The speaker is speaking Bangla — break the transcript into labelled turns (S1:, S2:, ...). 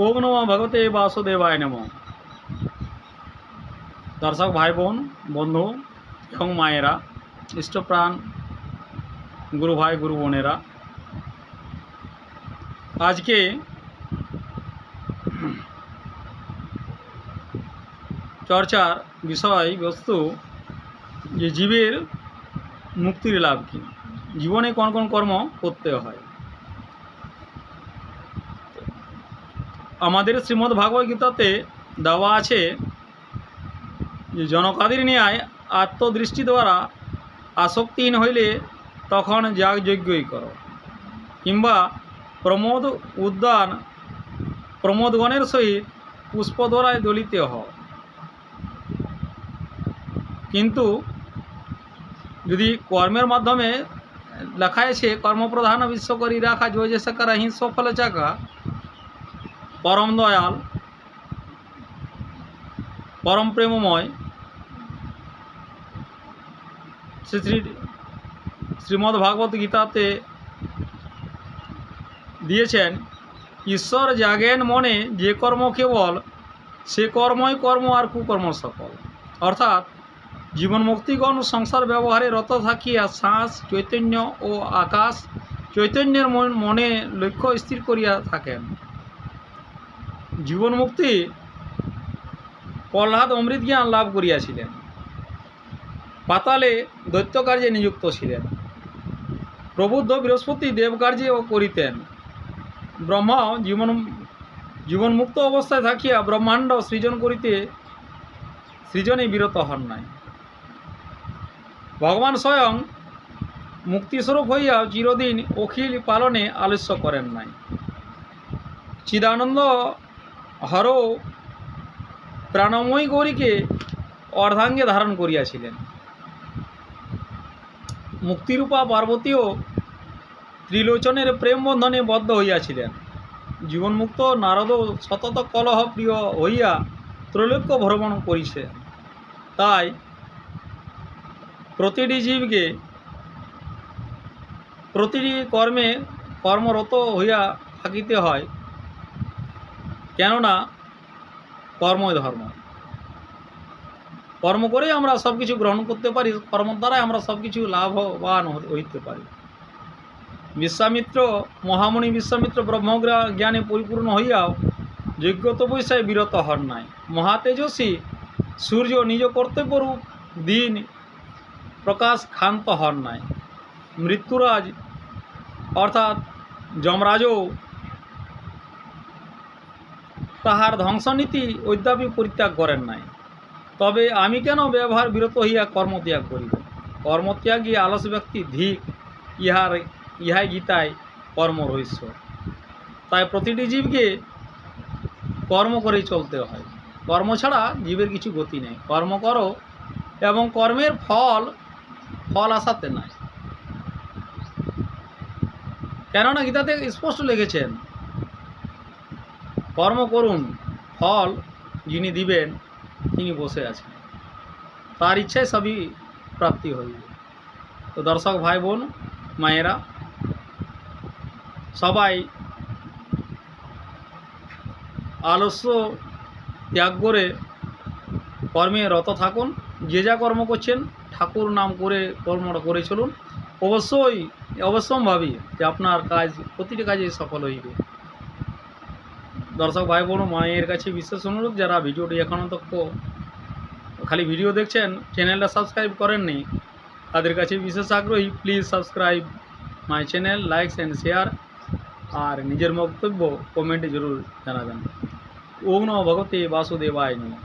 S1: ওম নমো ভগবতে বাসুদেবায় নমো। দর্শক ভাই বোন, বন্ধু এবং মায়েরা, ইষ্টপ্রাণ গুরু ভাই গুরু বোনেরা, আজকে চর্চার বিষয়বস্তু যে জীবের মুক্তির লাভ কী, জীবনে কোন কোন কর্ম করতে হয়। আমাদের শ্রীমদ্ ভাগবত গীতাতে দেওয়া আছে যে জনকাদির ন্যায় আত্মদৃষ্টি দ্বারা আসক্তিহীন হইলে তখন যাগযজ্ঞই করো, কিংবা প্রমোদগণের সহিত পুষ্পদ্বারায় দলিত হও। কিন্তু যদি কর্মের মাধ্যমে লেখা আছে কর্মপ্রধান বিশ্ব করি রাখা যে সকার হিংস ফলে চাকা, পরম দয়াল পরম প্রেমময় শ্রীমদ্ ভাগবত গীতাতে দিয়েছেন, ঈশ্বর জাগেন মনে যে কর্ম কেবল, সে কর্মই কর্ম আর কুকর্ম সকল। অর্থাৎ জীবনমুক্তিগণ সংসার ব্যবহারে রত থাকিয়া শ্বাস চৈতন্য ও আকাশ চৈতন্যের মনে লক্ষ্য স্থির করিয়া থাকেন। জীবনমুক্তি প্রহ্লাদ অমৃত জ্ঞান লাভ করিয়াছিলেন, পাতালে দৈত্যকার্যে নিযুক্ত ছিলেন, প্রবুদ্ধ বৃহস্পতি দেবকার্যে করিতেন। ব্রহ্মা জীবনমুক্ত অবস্থায় থাকিয়া ব্রহ্মাণ্ড সৃজনে বিরত হন নাই। ভগবান স্বয়ং মুক্তিস্বরূপ হইয়া চিরদিন অখিল পালনে আলস্য করেন নাই। চিদানন্দ হর প্রাণময়ী গৌরীকে অর্ধাঙ্গে ধারণ করিয়াছিলেন। মুক্তিরূপা পার্বতীও ত্রিলোচনের প্রেম বন্ধনে বদ্ধ হইয়াছিলেন। জীবনমুক্ত নারদ সতত কলহ প্রিয় হইয়া ত্রৈলোক্য ভ্রমণ করিছে। তাই প্রতিটি জীবকে প্রতিটি কর্মে কর্মরত হইয়া থাকিতে হয়, কেননা কর্মই ধর্ম। কর্ম করে আমরা সব কিছু গ্রহণ করতে পারি, কর্ম দ্বারাই আমরা সব কিছু লাভবান হইতে পারি। মহামণি বিশ্বামিত্র ব্রহ্মজ্ঞানে পরিপূর্ণ হইয়াও যজ্ঞ তপস্যায় বিরত হন নাই। মহাতেজস্বী সূর্য নিজ কর্তব্যরূপ দিন প্রকাশ ক্ষান্ত হন নাই। মৃত্যুরাজ অর্থাৎ যমরাজও তাহার ধ্বংসনীতি অদ্যাপি পরিত্যাগ করেন নাই। তবে আমি কেন ব্যবহার বিরত হইয়া কর্মত্যাগ করিব? কর্মত্যাগী আলস ব্যক্তি ধিক, ইহাই গীতায় কর্ম রহস্য। তাই প্রতিটি জীবকে কর্ম করেই চলতে হয়। কর্ম ছাড়া জীবের কিছু গতি নেই। কর্ম করো এবং কর্মের ফল আসাতে নাই। কেননা গীতাতে স্পষ্ট লিখেছেন, কর্ম করুন, ফল যিনি দিবেন তিনি বসে আছেন, তার ইচ্ছায় সবই প্রাপ্তি হইবে। তো দর্শক ভাই বোন মায়েরা, সবাই আলস্য ত্যাগ করে কর্মে রত থাকুন। যে যা কর্ম করছেন ঠাকুর নাম করে কর্মটা করে চলুন। অবশ্যম্ভাবী যে আপনার কাজ প্রতিটি কাজে সফল হইবে। দর্শক ভাই বোন মায়ের কাছে বিশেষ অনুরোধ, যারা ভিডিওটি এখনও তক খালি ভিডিও দেখছেন, চ্যানেলটা সাবস্ক্রাইব করেননি, তাদের কাছে বিশেষ আগ্রহী, please subscribe my channel, likes and share, আর নিজের বক্তব্য কমেন্টে জরুর জানাবেন। ওম নমো ভগবতে বাসুদেবায় নমঃ।